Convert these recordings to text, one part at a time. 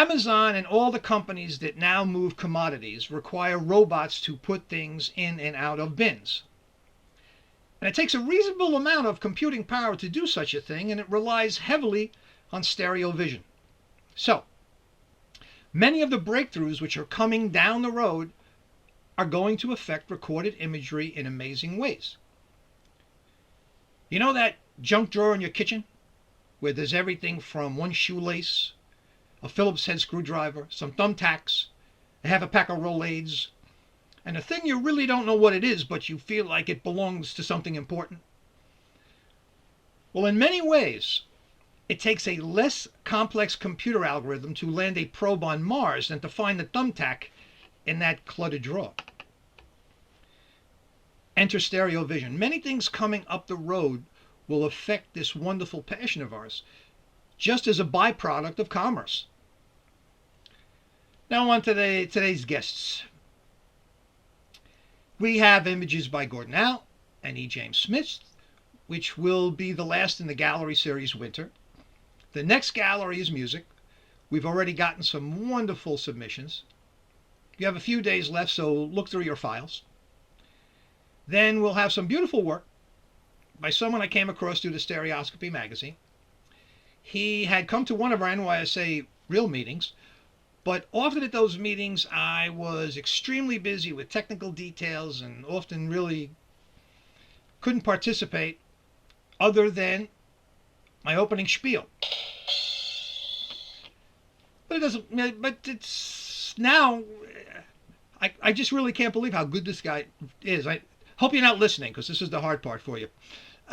Amazon and all the companies that now move commodities require robots to put things in and out of bins. And it takes a reasonable amount of computing power to do such a thing, and it relies heavily on stereo vision. So, many of the breakthroughs which are coming down the road are going to affect recorded imagery in amazing ways. You know that junk drawer in your kitchen where there's everything from one shoelace, a Phillips head screwdriver, some thumbtacks, a half a pack of Rolaids, and a thing you really don't know what it is, but you feel like it belongs to something important? Well, in many ways, it takes a less complex computer algorithm to land a probe on Mars than to find the thumbtack in that cluttered drawer. Enter stereo vision. Many things coming up the road will affect this wonderful passion of ours, just as a byproduct of commerce. Now on to today's guests. We have images by Gordon Al and E.James Smith, which will be the last in the gallery series Winter. The next gallery is music. We've already gotten some wonderful submissions. You have a few days left, so look through your files. Then we'll have some beautiful work by someone I came across through the Stereoscopy magazine. He had come to one of our NYSA real meetings, but often at those meetings I was extremely busy with technical details and often really couldn't participate other than my opening spiel. But it's now, I just really can't believe how good this guy is. I hope you're not listening, because this is the hard part for you.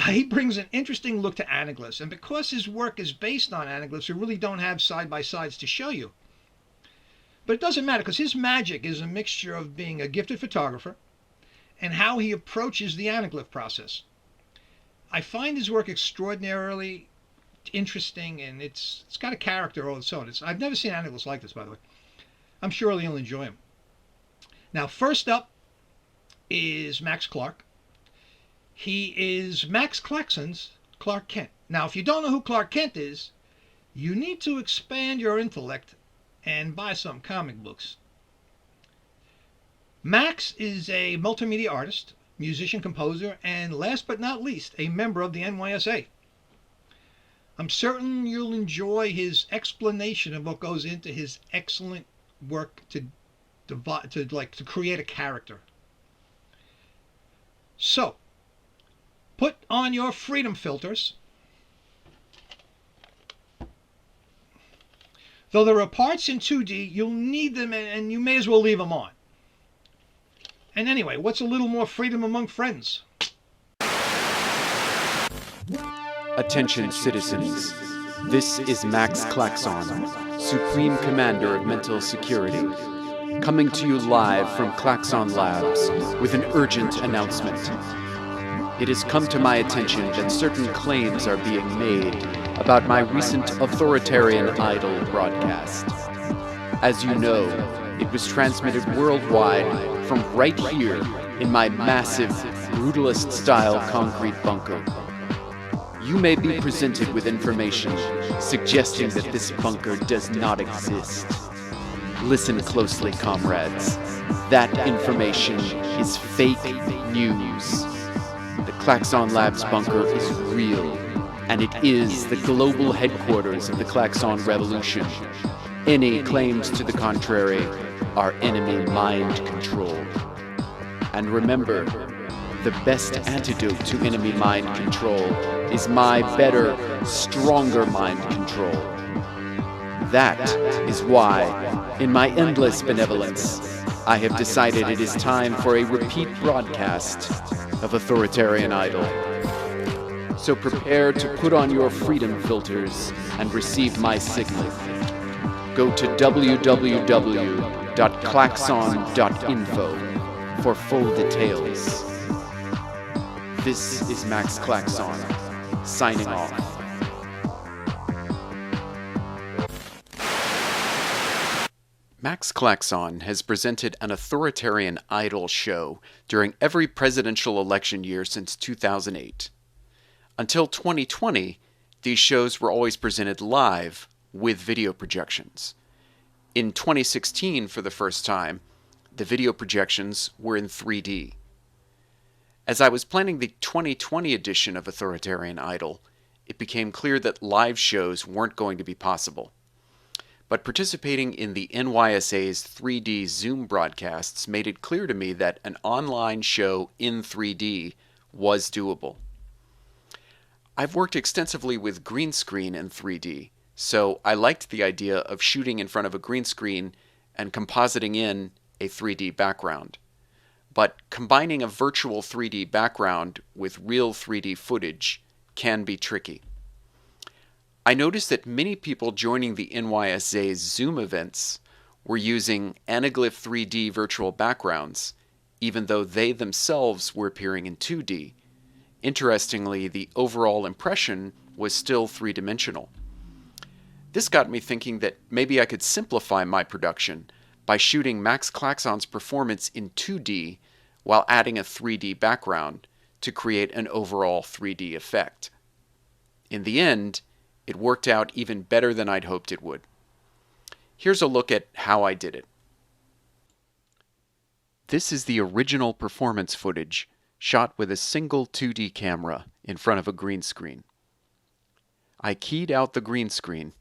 He brings an interesting look to anaglyphs, and because his work is based on anaglyphs, we really don't have side-by-sides to show you. But it doesn't matter, because his magic is a mixture of being a gifted photographer and how he approaches the anaglyph process. I find his work extraordinarily interesting, and it's got a character all its own. I've never seen anaglyphs like this, by the way. I'm sure you'll enjoy him. Now, first up is Max Clark. He is Max Klaxon's Clark Kent. Now, if you don't know who Clark Kent is, you need to expand your intellect and buy some comic books. Max is a multimedia artist, musician, composer, and last but not least, a member of the NYSA. I'm certain you'll enjoy his explanation of what goes into his excellent work to create a character. So, put on your freedom filters. Though there are parts in 2D, you'll need them, and you may as well leave them on. And anyway, what's a little more freedom among friends? Attention citizens, this is Max Klaxon, Supreme Commander of Mental Security, coming to you live from Klaxon Labs with an urgent announcement. It has come to my attention that certain claims are being made about my recent Authoritarian Idol broadcast. As you know, it was transmitted worldwide from right here in my massive, brutalist-style concrete bunker. You may be presented with information suggesting that this bunker does not exist. Listen closely, comrades. That information is fake news. The Klaxon Labs bunker is real, and it is the global headquarters of the Klaxon Revolution. Any claims to the contrary are enemy mind control. And remember, the best antidote to enemy mind control is my better, stronger mind control. That is why, in my endless benevolence, I have decided it is time for a repeat broadcast of Authoritarian Idol. So prepare to put on your freedom filters and receive my signal. Go to www.klaxon.info for full details. This is Max Klaxon, signing off. Max Klaxon has presented an Authoritarian Idol show during every presidential election year since 2008. Until 2020, these shows were always presented live with video projections. In 2016, for the first time, the video projections were in 3D. As I was planning the 2020 edition of Authoritarian Idol, it became clear that live shows weren't going to be possible. But participating in the NYSA's 3D Zoom broadcasts made it clear to me that an online show in 3D was doable. I've worked extensively with green screen in 3D, so I liked the idea of shooting in front of a green screen and compositing in a 3D background. But combining a virtual 3D background with real 3D footage can be tricky. I noticed that many people joining the NYSA's Zoom events were using Anaglyph 3D virtual backgrounds, even though they themselves were appearing in 2D. Interestingly, the overall impression was still three-dimensional. This got me thinking that maybe I could simplify my production by shooting Max Klaxon's performance in 2D while adding a 3D background to create an overall 3D effect. In the end, it worked out even better than I'd hoped it would. Here's a look at how I did it. This is the original performance footage shot with a single 2D camera in front of a green screen. I keyed out the green screen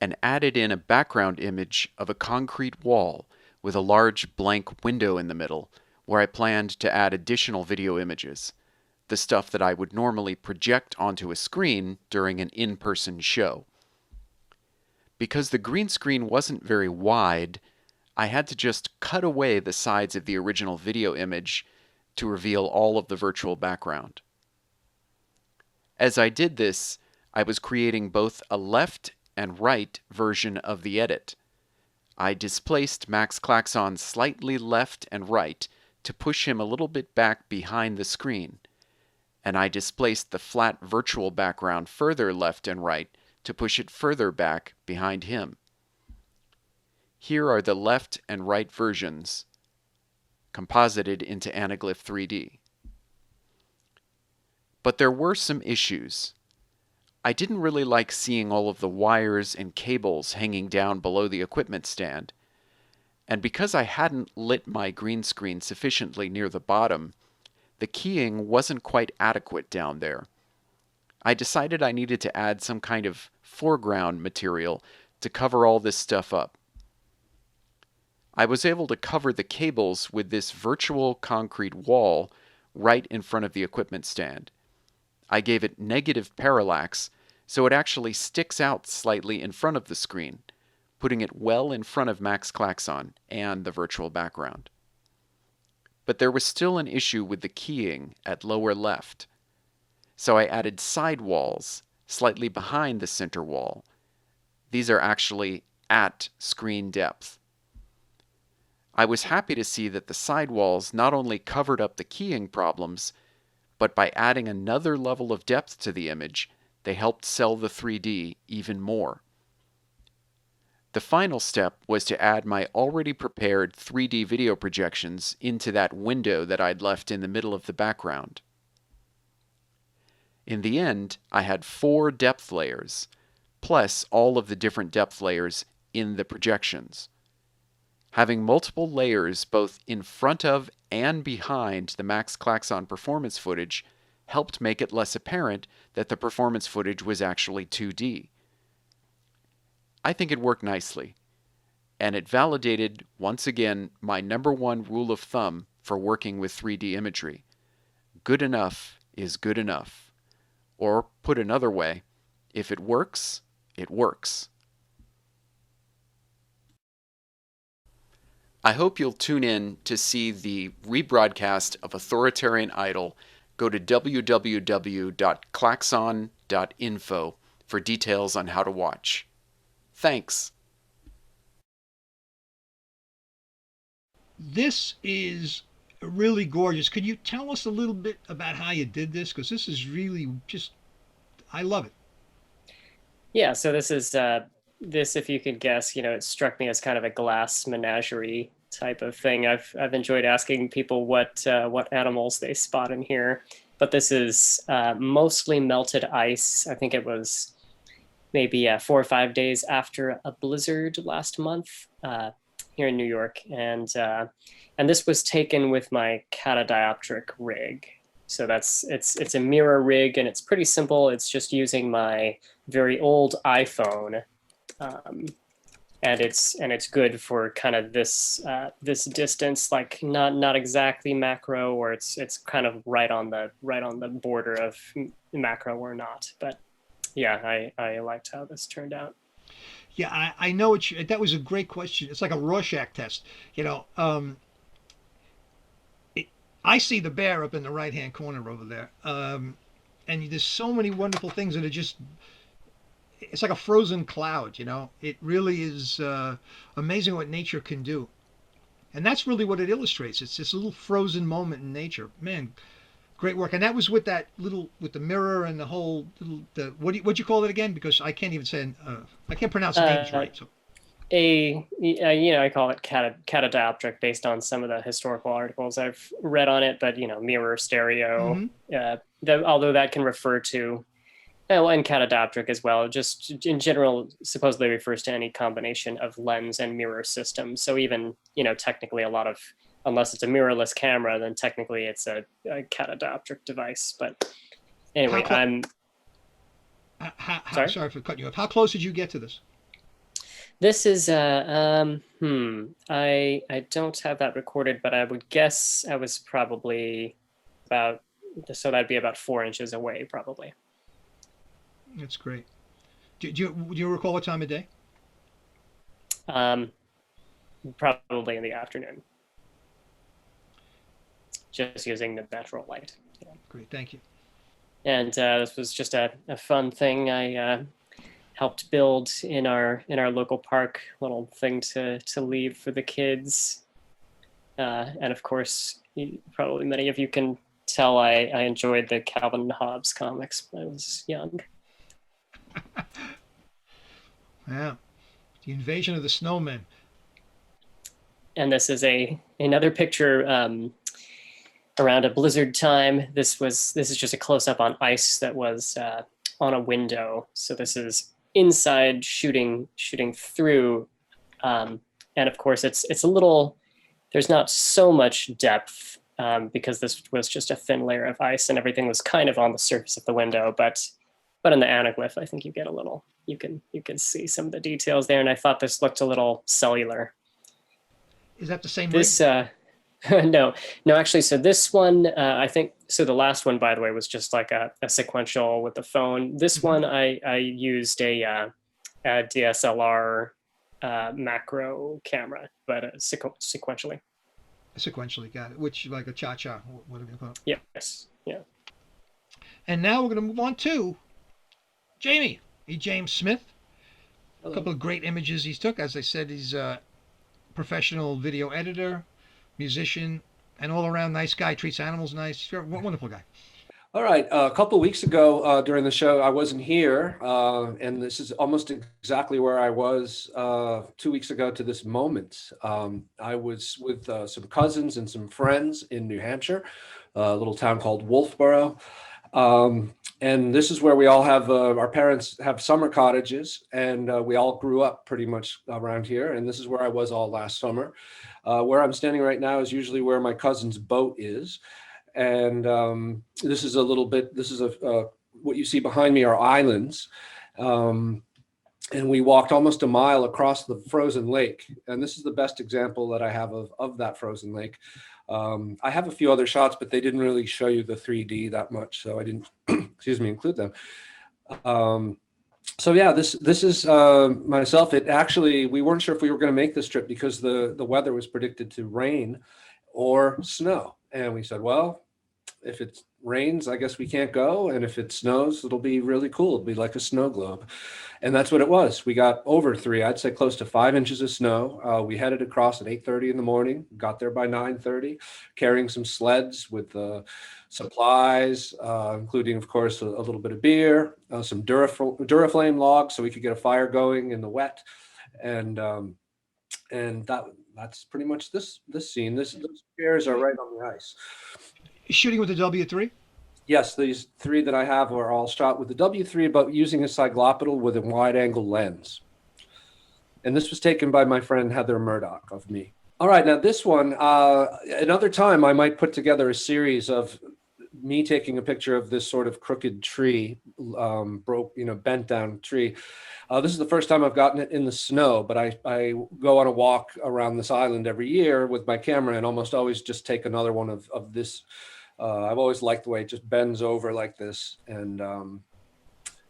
and added in a background image of a concrete wall with a large blank window in the middle where I planned to add additional video images, the stuff that I would normally project onto a screen during an in-person show. Because the green screen wasn't very wide, I had to just cut away the sides of the original video image to reveal all of the virtual background. As I did this, I was creating both a left and right version of the edit. I displaced Max Klaxon slightly left and right to push him a little bit back behind the screen, and I displaced the flat virtual background further left and right to push it further back behind him. Here are the left and right versions composited into Anaglyph 3D. But there were some issues. I didn't really like seeing all of the wires and cables hanging down below the equipment stand, and because I hadn't lit my green screen sufficiently near the bottom, the keying wasn't quite adequate down there. I decided I needed to add some kind of foreground material to cover all this stuff up. I was able to cover the cables with this virtual concrete wall right in front of the equipment stand. I gave it negative parallax so it actually sticks out slightly in front of the screen, putting it well in front of Max Klaxon and the virtual background. But there was still an issue with the keying at lower left, so I added side walls slightly behind the center wall. These are actually at screen depth. I was happy to see that the side walls not only covered up the keying problems, but by adding another level of depth to the image, they helped sell the 3D even more. The final step was to add my already prepared 3D video projections into that window that I'd left in the middle of the background. In the end, I had 4 depth layers, plus all of the different depth layers in the projections. Having multiple layers both in front of and behind the Max Klaxon performance footage helped make it less apparent that the performance footage was actually 2D. I think it worked nicely, and it validated, once again, my #1 rule of thumb for working with 3D imagery. Good enough is good enough. Or, put another way, if it works, it works. I hope you'll tune in to see the rebroadcast of Authoritarian Idol. Go to www.klaxon.info for details on how to watch. Thanks. This is really gorgeous. Could you tell us a little bit about how you did this? Because this is really just, I love it. Yeah, so this is this, if you could guess, it struck me as kind of a glass menagerie type of thing. I've enjoyed asking people what animals they spot in here, but this is mostly melted ice. I think it was maybe 4 or 5 days after a blizzard last month here in New York, and this was taken with my catadioptric rig. So it's a mirror rig, and it's pretty simple. It's just using my very old iPhone, and it's good for kind of this distance, like not exactly macro, or it's kind of right on the border of macro or not. But yeah, I liked how this turned out. Yeah, I know that was a great question. It's like a Rorschach test. You know, I see the bear up in the right hand corner over there. And there's so many wonderful things that are just, it's like a frozen cloud, you know. It really is amazing what nature can do. And that's really what it illustrates. It's this little frozen moment in nature. Man, great work. And that was with that little, with the mirror and the whole little, what'd you call it again? Because I can't even say, I can't pronounce names right. So. I call it catadioptric based on some of the historical articles I've read on it, but mirror stereo, although that can refer to, and catadioptric as well, just in general supposedly refers to any combination of lens and mirror systems. So even technically unless it's a mirrorless camera, then technically it's a catadioptric device. But anyway, sorry for cutting you off. How close did you get to this? This is I don't have that recorded, but I would guess I was probably so that'd be about 4 inches away, probably. That's great. Do you recall what time of day? Probably in the afternoon. Just using the natural light. Yeah. Great, thank you. And this was just a fun thing I helped build in our local park, little thing to leave for the kids. And of course, probably many of you can tell I enjoyed the Calvin and Hobbes comics when I was young. Yeah, the invasion of the Snowmen. And this is another picture around a blizzard time. This is just a close up on ice that was on a window. So this is inside shooting through, and of course it's a little. There's not so much depth because this was just a thin layer of ice, and everything was kind of on the surface of the window. But in the Anaglyph, I think you get a little. You can see some of the details there, and I thought this looked a little cellular. Is that the same? This no, actually. So this one, I think. So the last one, by the way, was just like a sequential with the phone. This one, I used a DSLR macro camera, but sequentially. Sequentially, got it. Which like a cha-cha, whatever you call it. Yes, yeah. And now we're going to move on to Jamie, E.James Smith. Hello. A couple of great images he's took. As I said, he's a professional video editor, musician, and all-around nice guy. Treats animals nice. You're a wonderful guy. All right. A couple of weeks ago during the show, I wasn't here, and this is almost exactly where I was 2 weeks ago to this moment. I was with some cousins and some friends in New Hampshire, a little town called Wolfboro. And this is where we all have, our parents have summer cottages, and we all grew up pretty much around here. And this is where I was all last summer. Where I'm standing right now is usually where my cousin's boat is. And this is what you see behind me are islands. And we walked almost a mile across the frozen lake. And this is the best example that I have of that frozen lake. I have a few other shots, but they didn't really show you the 3D that much, so I didn't, include them. So yeah, this is myself. We weren't sure if we were going to make this trip because the weather was predicted to rain or snow, and we said, well, if it rains, I guess we can't go, and if it snows, it'll be really cool. It'll be like a snow globe, and that's what it was. We got over 3, I'd say close to 5 inches of snow. We headed across at 8:30 in the morning, got there by 9:30, carrying some sleds with supplies, including, of course, a little bit of beer, some Duraflame logs so we could get a fire going in the wet, and that's pretty much this scene. Those chairs are right on the ice. Shooting with the W3? Yes, these three that I have are all shot with the W3, but using a cyclopetal with a wide-angle lens. And this was taken by my friend Heather Murdoch of me. All right, now this one, another time I might put together a series of me taking a picture of this sort of crooked tree, bent down tree. This is the first time I've gotten it in the snow, but I go on a walk around this island every year with my camera and almost always just take another one of this. I've always liked the way it just bends over like this. And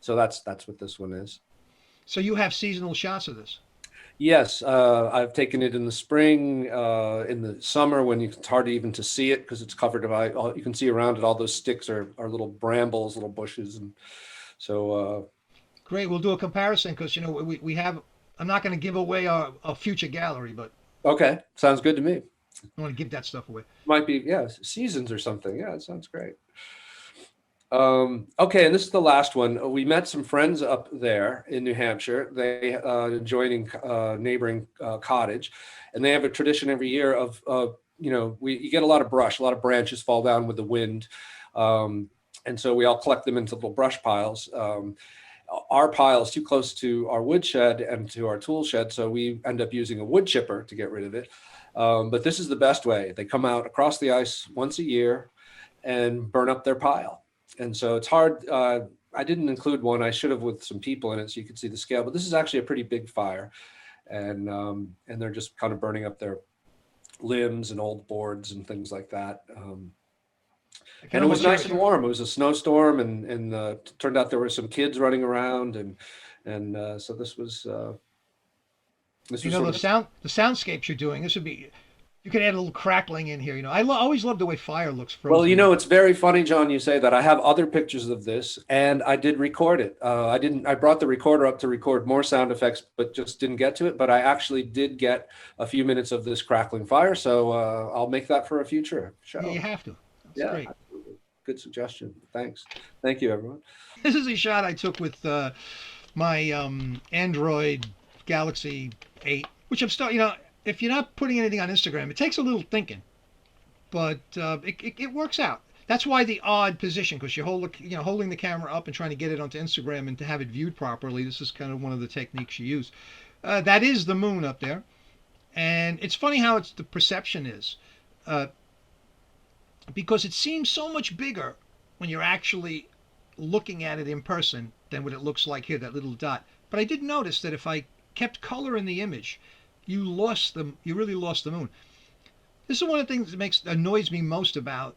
so that's what this one is. So you have seasonal shots of this? Yes, I've taken it in the spring, in the summer when it's hard even to see it because it's covered by, you can see around it, all those sticks are little brambles, little bushes. And so. Great, we'll do a comparison because, we have, I'm not going to give away our future gallery, but. Okay, sounds good to me. I want to give that stuff away. Might be, yeah, seasons or something. Yeah, it sounds great. Okay, and this is the last one. We met some friends up there in New Hampshire. They joining neighboring cottage, and they have a tradition every year of you get a lot of brush, a lot of branches fall down with the wind, and so we all collect them into little brush piles. Our pile is too close to our woodshed and to our tool shed, so we end up using a wood chipper to get rid of it. But this is the best way. They come out across the ice once a year and burn up their pile. And so it's hard. I didn't include one. I should have with some people in it so you could see the scale. But this is actually a pretty big fire. And they're just kind of burning up their limbs and old boards and things like that. And it was nice and warm. It was a snowstorm, and it turned out there were some kids running around. And so this was... the soundscapes you're doing, this would be... You could add a little crackling in here. I always love the way fire looks frozen. Well, it's very funny, John, you say that. I have other pictures of this, and I did record it. I brought the recorder up to record more sound effects, but just didn't get to it. But I actually did get a few minutes of this crackling fire, so I'll make that for a future show. Yeah, you have to. That's great. Absolutely. Good suggestion. Thanks. Thank you, everyone. This is a shot I took with my Android Galaxy 8, which I'm still, if you're not putting anything on Instagram, it takes a little thinking, but it works out. That's why the odd position, because you're holding the camera up and trying to get it onto Instagram and to have it viewed properly. This is kind of one of the techniques you use. That is the moon up there, and it's funny how the perception is, because it seems so much bigger when you're actually looking at it in person than what it looks like here, that little dot. But I did notice that if I kept color in the image, you really lost the moon. This is one of the things that annoys me most about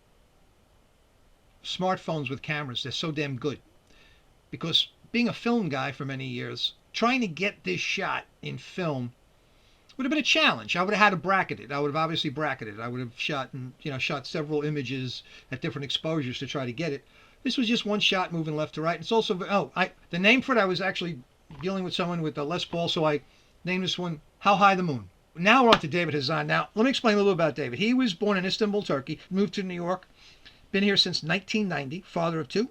smartphones with cameras. They're so damn good. Because being a film guy for many years, trying to get this shot in film would have been a challenge. I would have had to bracket it. I would have obviously bracketed it. I would have shot several images at different exposures to try to get it. This was just one shot moving left to right. It's also, the name for it, I was actually dealing with someone with a Les Paul, so I named this one How High the Moon. Now we're on to David Hazan. Now, let me explain a little about David. He was born in Istanbul, Turkey, moved to New York, been here since 1990, father of two,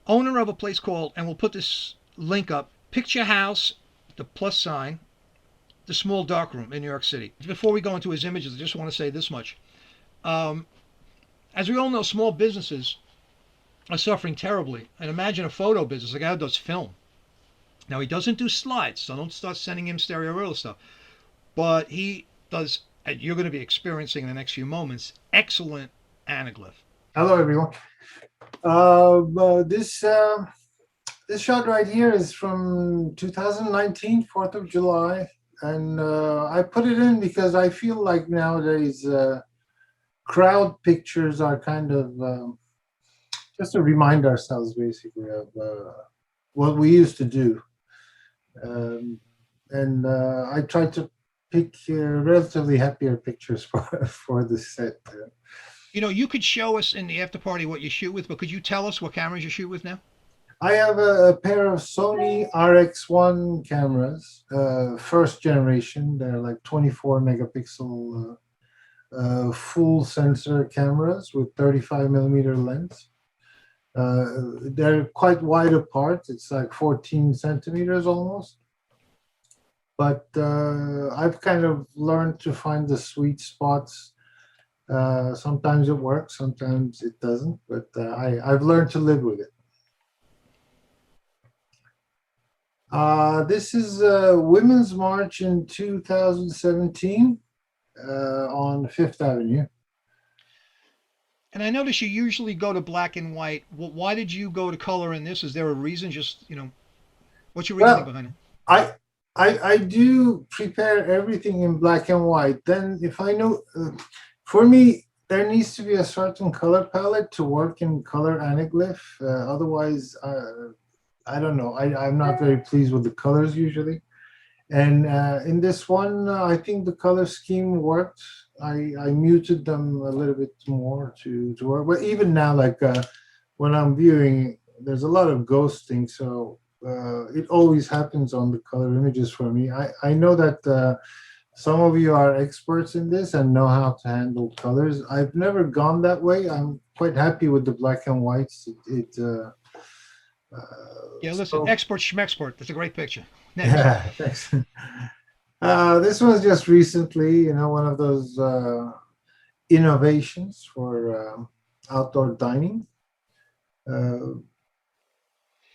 owner of a place called, and we'll put this link up, Picture House, the plus sign, the Small Dark Room in New York City. Before we go into his images, I just want to say this much. As we all know, small businesses are suffering terribly. And imagine a photo business, a guy who does film. Now, he doesn't do slides, so don't start sending him stereo reel stuff. But he does, and you're going to be experiencing in the next few moments, excellent anaglyph. Hello, everyone. This shot right here is from 2019, 4th of July. And I put it in because I feel like nowadays crowd pictures are kind of just to remind ourselves, basically, of what we used to do. And I tried to pick relatively happier pictures for this set. You could show us in the after party what you shoot with, but could you tell us what cameras you shoot with now? I have a pair of Sony RX1 cameras, first generation. They're like 24 megapixel full sensor cameras with 35 millimeter lens. They're quite wide apart. It's like 14 centimeters almost. But I've kind of learned to find the sweet spots Sometimes it works, sometimes it doesn't, but I've learned to live with it. This is Women's March in 2017 on Fifth Avenue. And I notice you usually go to black and white. Well, why did you go to color in this? Is there a reason? Just, what's your reasoning behind it? I do prepare everything in black and white. Then if I know, for me, there needs to be a certain color palette to work in color anaglyph. Otherwise, I don't know. I'm not very pleased with the colors usually. And in this one, I think the color scheme worked. I muted them a little bit more to work. But even now, like when I'm viewing, there's a lot of ghosting. So it always happens on the color images for me. I know that some of you are experts in this and know how to handle colors. I've never gone that way. I'm quite happy with the black and whites. Yeah, listen, expert schmexpert. That's a great picture. Next. Yeah, thanks. This was just recently, one of those innovations for outdoor dining.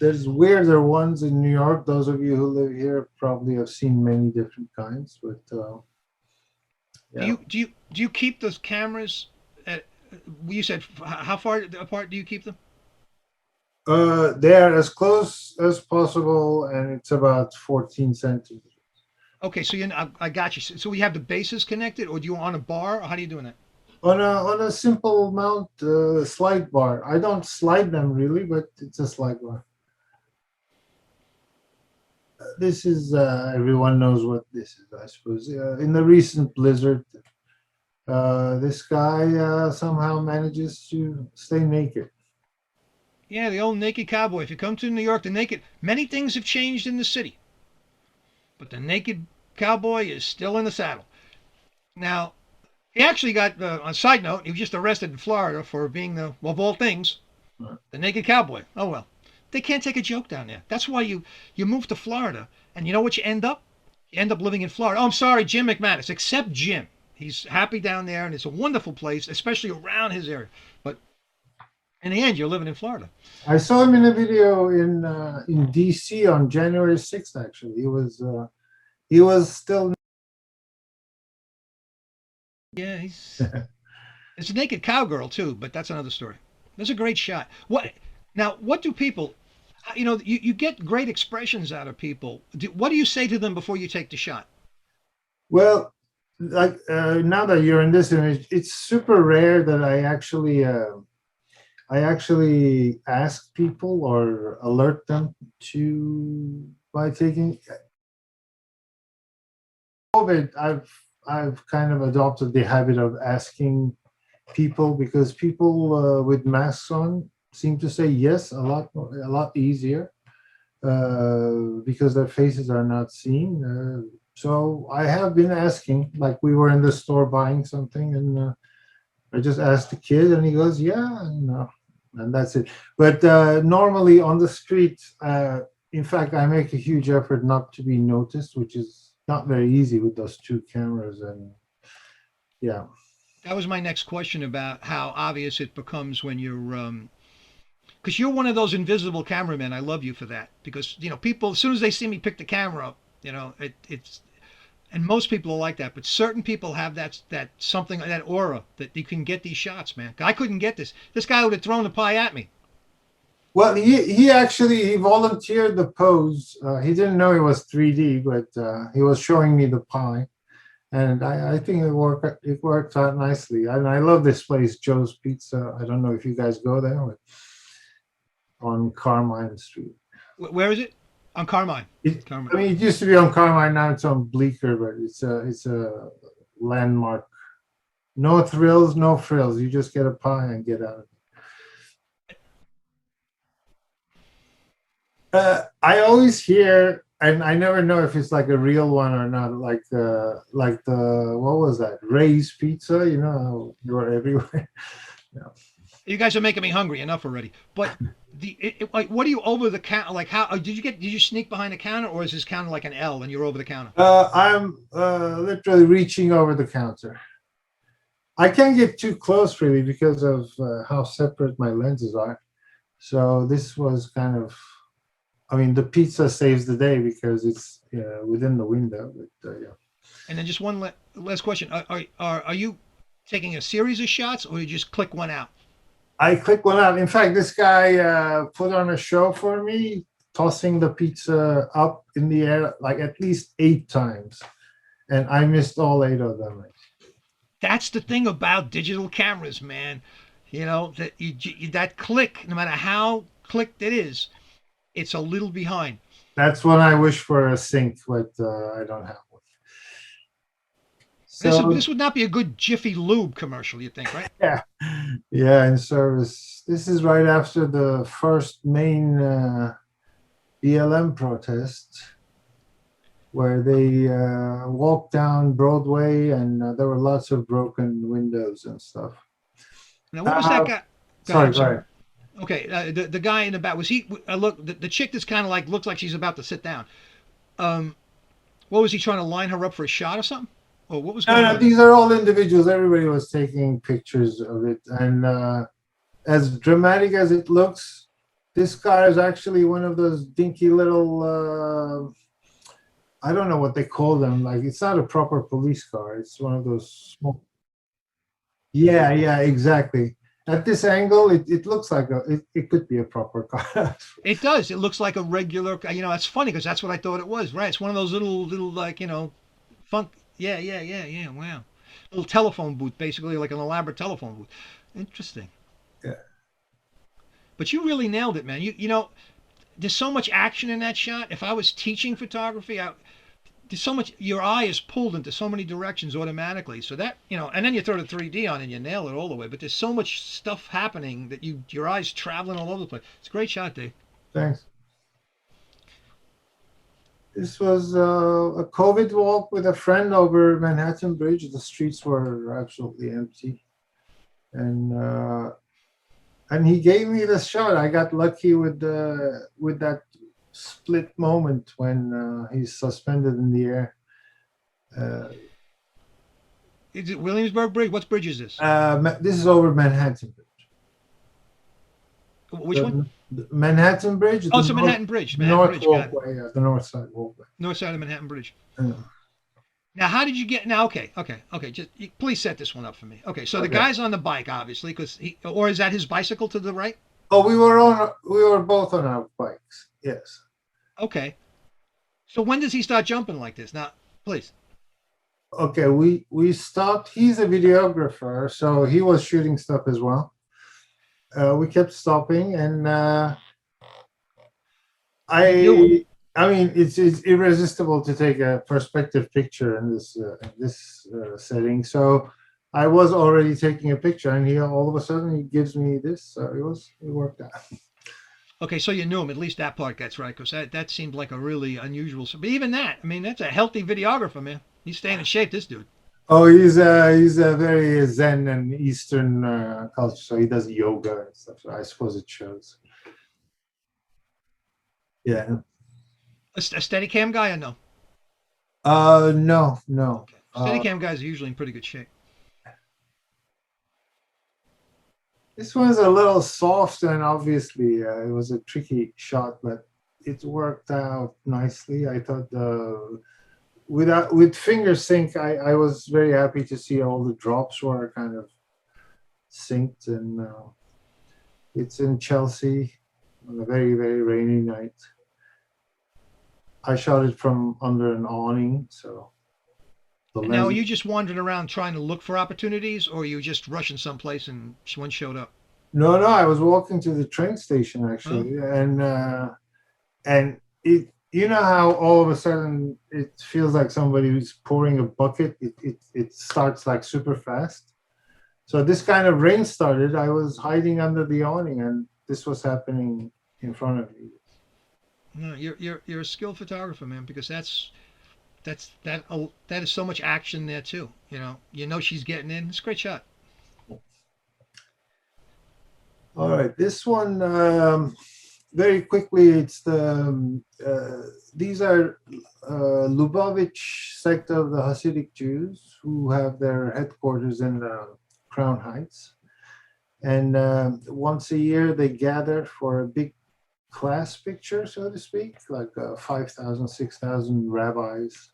There's weirder ones in New York. Those of you who live here probably have seen many different kinds, but yeah. Do you keep those cameras at, you said how far apart do you keep them? They're as close as possible, and it's about 14 centimeters. Okay, so I got you. So we have the bases connected, or do you on a bar, or how do you doing that? On a simple mount slide bar. I don't slide them really, but it's a slide bar. This is everyone knows what this is, I suppose. In the recent blizzard, this guy somehow manages to stay naked. Yeah, the old naked cowboy. If you come to New York, many things have changed in the city, but the naked cowboy is still in the saddle. Now, he actually got, on a side note, he was just arrested in Florida for being of all things, the naked cowboy. Oh, well. They can't take a joke down there. That's why you move to Florida, and you know what you end up? You end up living in Florida. Oh, I'm sorry, Jim McManus. Except Jim. He's happy down there, and it's a wonderful place, especially around his area. But in the end, you're living in Florida. I saw him in a video in D.C. on January 6th, actually. He was still... Yeah, it's a naked cowgirl, too, but that's another story. That's a great shot. What do people... you get great expressions out of people. What do you say to them before you take the shot? Well, like now that you're in this image, it's super rare that I actually ask people or alert them by taking COVID. I've kind of adopted the habit of asking people, because people with masks on seem to say yes a lot easier because their faces are not seen. So I have been asking, like we were in the store buying something, and I just asked the kid, and he goes, "Yeah," and that's it. But normally on the street, in fact, I make a huge effort not to be noticed, which is not very easy with those two cameras, and yeah. That was my next question about how obvious it becomes when you're because you're one of those invisible cameramen. I love you for that, because people, as soon as they see me pick the camera up, it's and most people are like that, but certain people have that something, that aura that you can get these shots, man. I couldn't get this. This guy would have thrown the pie at me. Well, he actually volunteered the pose. He didn't know it was 3D, but he was showing me the pie, and I think it worked out nicely. And I love this place, Joe's Pizza. I don't know if you guys go there, but on Carmine Street. Where is it? On Carmine. I mean, it used to be on Carmine. Now it's on Bleecker, but it's a landmark. No thrills, no frills. You just get a pie and get out of it. I always hear, and I never know if it's like a real one or not. Like the what was that? Ray's Pizza. You're everywhere. Yeah. You guys are making me hungry. Enough already. But what are you over the counter? Like, how did you sneak behind the counter, or is this counter like an L and you're over the counter? I'm literally reaching over the counter. I can't get too close really because of how separate my lenses are. So this was kind of, I mean, the pizza saves the day because it's within the window. But yeah. And then just one last question: are you taking a series of shots, or you just click one out? I click one out. In fact, this guy put on a show for me, tossing the pizza up in the air like at least 8 times, and I missed all 8 of them. That's the thing about digital cameras, man. You know that that click, no matter how clicked it is, it's a little behind. That's when I wish for a sync, but I don't have one. So This would not be a good Jiffy Lube commercial, you think, right? yeah, yeah, in service. This is right after the first main BLM protest, where they walked down Broadway, and there were lots of broken windows and stuff. Now, what was that guy? Sorry, go ahead. Okay, the guy in the back, was he? Look, the chick that's kind of like looks like she's about to sit down. What was he trying to line her up for a shot or something? Or what was going on? These are all individuals. Everybody was taking pictures of it, and as dramatic as it looks, this car is actually one of those dinky little. I don't know what they call them. Like, it's not a proper police car. It's one of those small. Yeah, yeah, exactly. At this angle, it looks like it could be a proper car. It does. It looks like a regular. You know, that's funny because that's what I thought it was. Right? It's one of those little like funk. Yeah. Wow. Little telephone booth, basically like an elaborate telephone booth. Interesting. Yeah. But you really nailed it, man. You know, there's so much action in that shot. If I was teaching photography, there's so much. Your eye is pulled into so many directions automatically. So that and then you throw the 3D on and you nail it all the way. But there's so much stuff happening that your eyes traveling all over the place. It's a great shot, Dave. Thanks. This was a COVID walk with a friend over Manhattan Bridge. The streets were absolutely empty, and he gave me the shot. I got lucky with that split moment when he's suspended in the air. Is it Williamsburg Bridge? What bridge is this? This is over Manhattan Bridge. Which one? The Manhattan Bridge. Oh, it's a Manhattan Bridge. North Bridge. walkway, yeah, the north side walkway. North side of Manhattan Bridge. Yeah. Now, how did you get? Now, okay. Just please set this one up for me. Okay, so the guy's on the bike, obviously, or is that his bicycle to the right? Oh, we were both on our bikes. Yes. Okay. So when does he start jumping like this? Now, please. Okay, we stopped. He's a videographer, so he was shooting stuff as well. We kept stopping, and I mean, it's irresistible to take a perspective picture in this setting. So I was already taking a picture, and he all of a sudden he gives me this. So it worked out. Okay, so you knew him. At least that part gets right, because that seemed like a really unusual. But even that, I mean, that's a healthy videographer, man. He's staying in shape, this dude. Oh, he's a very Zen and Eastern culture, so he does yoga and stuff. So I suppose it shows. Yeah. A Steadicam guy or no? No. Okay. Steadicam guys are usually in pretty good shape. This one's a little soft, and obviously it was a tricky shot, but it worked out nicely. I thought with finger sync, I was very happy to see all the drops were kind of synced, and it's in Chelsea on a very, very rainy night. I shot it from under an awning, so. Now, are you just wandering around trying to look for opportunities, or are you just rushing someplace and one showed up? No, I was walking to the train station actually, and it. You know how all of a sudden it feels like somebody's pouring a bucket. It starts like super fast. So this kind of rain started. I was hiding under the awning, and this was happening in front of me. No, you're a skilled photographer, man, because that is so much action there too. You know she's getting in. It's a great shot. All right, this one. Very quickly, it's these are Lubavitch sect of the Hasidic Jews who have their headquarters in Crown Heights. And once a year, they gather for a big class picture, so to speak, like 5,000, 6,000 rabbis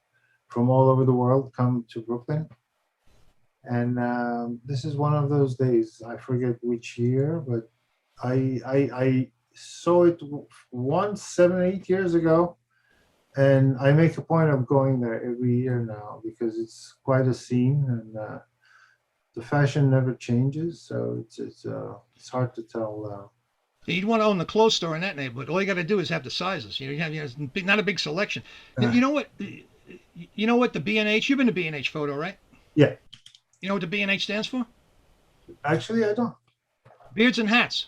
from all over the world come to Brooklyn. And this is one of those days. I forget which year, but I saw it once 7, 8 years ago. And I make a point of going there every year now because it's quite a scene, and the fashion never changes. So it's hard to tell. You'd want to own the clothes store in that neighborhood. All you got to do is have the sizes. You have not a big selection. You know what? You know what the B&H? You've been to B&H Photo, right? Yeah. You know what the B&H stands for? Actually, I don't. Beards and hats.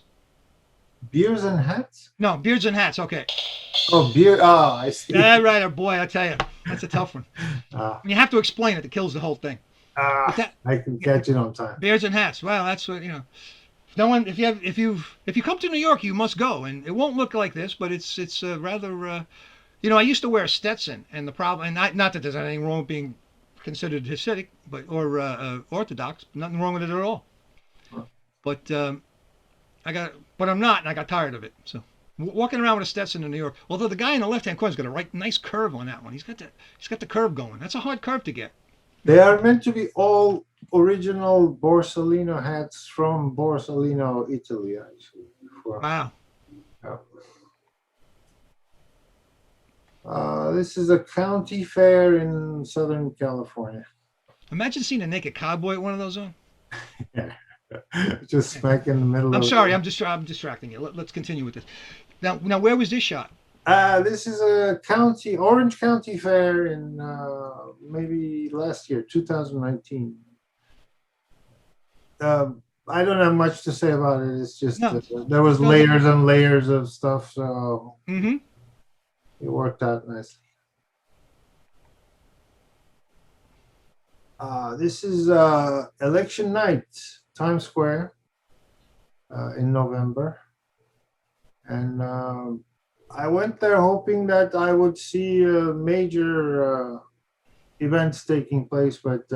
Beers and hats? No, beards and hats. Okay. Oh, beer. Oh, I see. Yeah, right. Boy, I tell you, that's a tough one. Ah, You have to explain it. It kills the whole thing. I can catch it on time. Beards and hats. Well, that's what No one. If you come to New York, you must go, and it won't look like this, but it's rather. I used to wear a Stetson, and the problem, and not that there's anything wrong with being considered Hasidic, or Orthodox. Nothing wrong with it at all. But but I'm not, and I got tired of it. So walking around with a Stetson in New York, although the guy in the left-hand corner's got a nice curve on that one. He's got the curve going. That's a hard curve to get. They are meant to be all original Borsalino hats from Borsalino, Italy, actually. Wow. This is a county fair in Southern California. Imagine seeing a naked cowboy at one of those on. Yeah. Just smack in the middle. I'm sorry, I'm distracting you. Let's continue with this. Now, where was this shot? This is a Orange County fair in maybe last year, 2019. I don't have much to say about it. It's just there was layers and layers of stuff, so it worked out nicely. This is election night, Times Square, in November, and I went there hoping that I would see major events taking place, but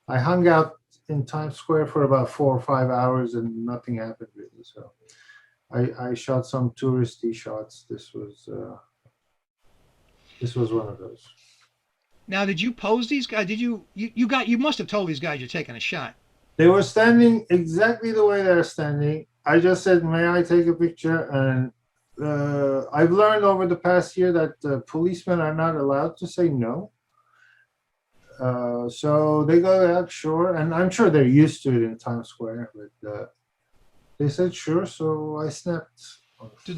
I hung out in Times Square for about 4 or 5 hours and nothing happened really. So I shot some touristy shots. This was one of those. Now, did you pose these guys? Did you must have told these guys you're taking a shot. They were standing exactly the way they're standing. I just said, "May I take a picture?" And I've learned over the past year that policemen are not allowed to say no. So they go out, sure, and I'm sure they're used to it in Times Square. But they said sure, so I snapped. Do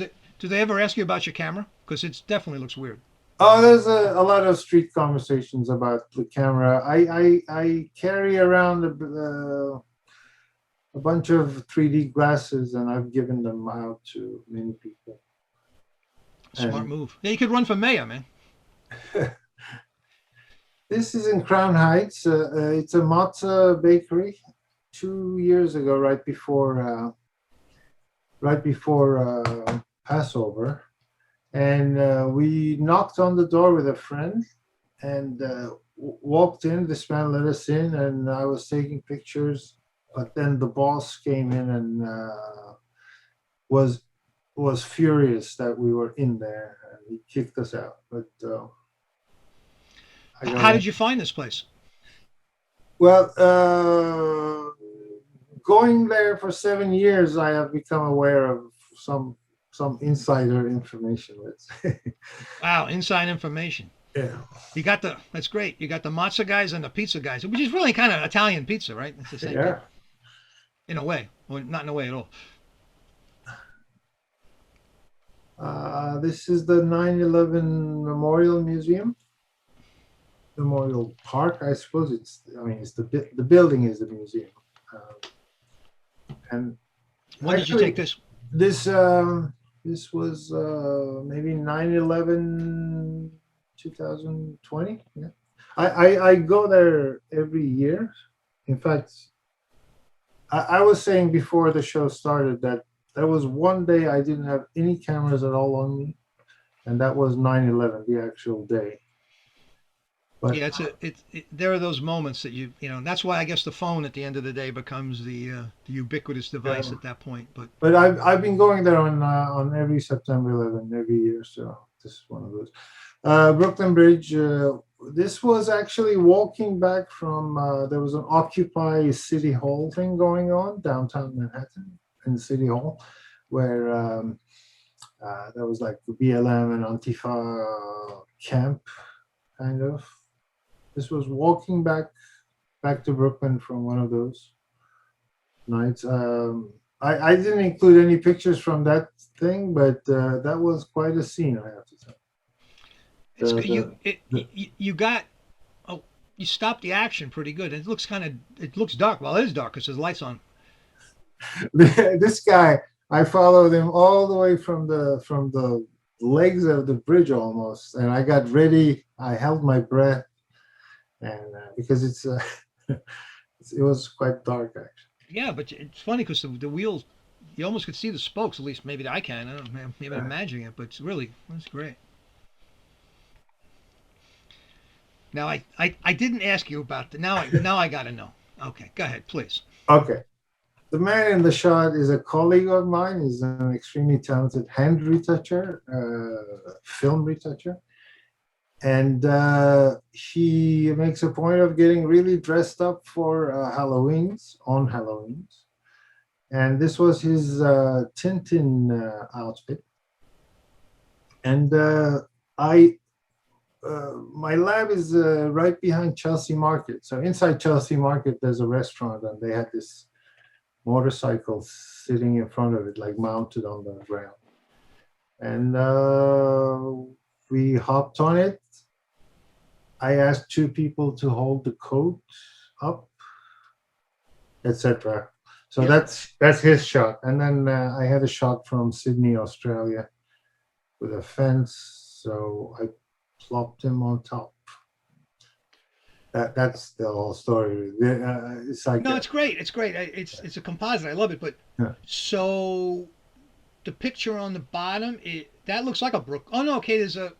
they ever ask you about your camera? Because it definitely looks weird. Oh, there's a lot of street conversations about the camera. I carry around a bunch of 3D glasses, and I've given them out to many people. Smart move. Yeah, you could run for mayor, man. This is in Crown Heights. It's a matzah bakery. 2 years ago, right before Passover, and we knocked on the door with a friend, and walked in. This man let us in, and I was taking pictures. But then the boss came in and was furious that we were in there, and he kicked us out. But how did you find this place? Well, going there for 7 years, I have become aware of some insider information. Let's say. Wow, inside information. Yeah. That's great. You got the matzah guys and the pizza guys, which is really kind of Italian pizza, right? It's the same thing. In a way, or not in a way at all. This is the 9/11 Memorial Museum. Memorial Park, I suppose. It's the building is the museum. And when did you take this? This was maybe 9/11 2020. Yeah, I go there every year. In fact, I was saying before the show started that there was one day I didn't have any cameras at all on me, and that was 9/11, the actual day. But Yeah, there are those moments that and that's why I guess the phone at the end of the day becomes the ubiquitous device at that point. but I've been going there on every September 11 every year, so this is one of those. Brooklyn Bridge. This was actually walking back from. There was an Occupy City Hall thing going on downtown Manhattan in City Hall, where there was like BLM and Antifa camp, kind of. This was walking back to Brooklyn from one of those nights. I didn't include any pictures from that thing, but that was quite a scene, I have to say. It's you got you stopped the action pretty good. It looks dark. Well, it is dark because there's lights on. This guy, I followed him all the way from the legs of the bridge almost, and I got ready. I held my breath, and because it was quite dark actually. Yeah, but it's funny because the wheels, you almost could see the spokes. At least maybe I can. I don't know. Maybe I'm imagining it, but it's great. Now I didn't ask you about now I got to know. Okay, go ahead, please. Okay. The man in the shot is a colleague of mine. He's an extremely talented hand retoucher, film retoucher. And he makes a point of getting really dressed up for on Halloweens. And this was his Tintin outfit. And my lab is right behind Chelsea Market. So inside Chelsea Market, there's a restaurant, and they had this motorcycle sitting in front of it, like mounted on the ground. And we hopped on it. I asked two people to hold the coat up, etc. So that's his shot. And then I had a shot from Sydney, Australia, with a fence. So I plopped him on top. That's the whole story. It's like no, it's great. It's great. It's a composite. I love it. But so the picture on the bottom, that looks like a brook. Oh no, okay. There's a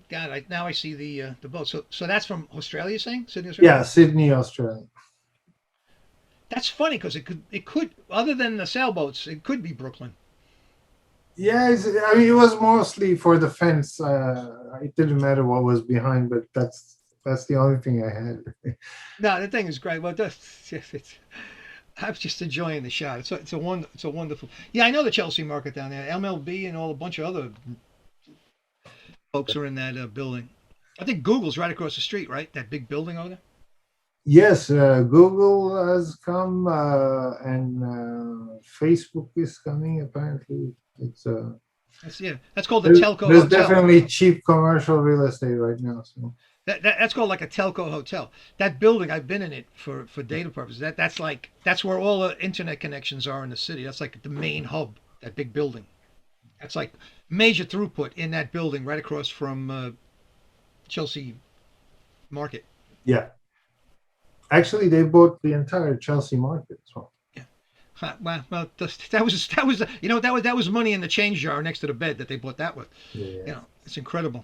God. Now I see the boat. So that's from Australia. You're saying Sydney, Australia? Yeah, Sydney, Australia. That's funny because it could other than the sailboats, it could be Brooklyn. Yeah, I mean, it was mostly for the fence. It didn't matter what was behind, but that's the only thing I had. No, the thing is great. Well, I'm just enjoying the shot. It's a wonderful. Yeah, I know the Chelsea Market down there. MLB and a bunch of other folks are in that building. I think Google's right across the street, right? That big building over there. Yes, Google has come, and Facebook is coming. Apparently, it's that's called the telco there's hotel. Definitely cheap commercial real estate right now. So that's called like a telco hotel. That building, I've been in it for data purposes. That's where all the internet connections are in the city. That's like the main hub. That big building. That's like major throughput in that building right across from Chelsea Market. Yeah. Actually, they bought the entire Chelsea Market as well. Yeah. Well, that was money in the change jar next to the bed that they bought that with. Yeah. It's incredible.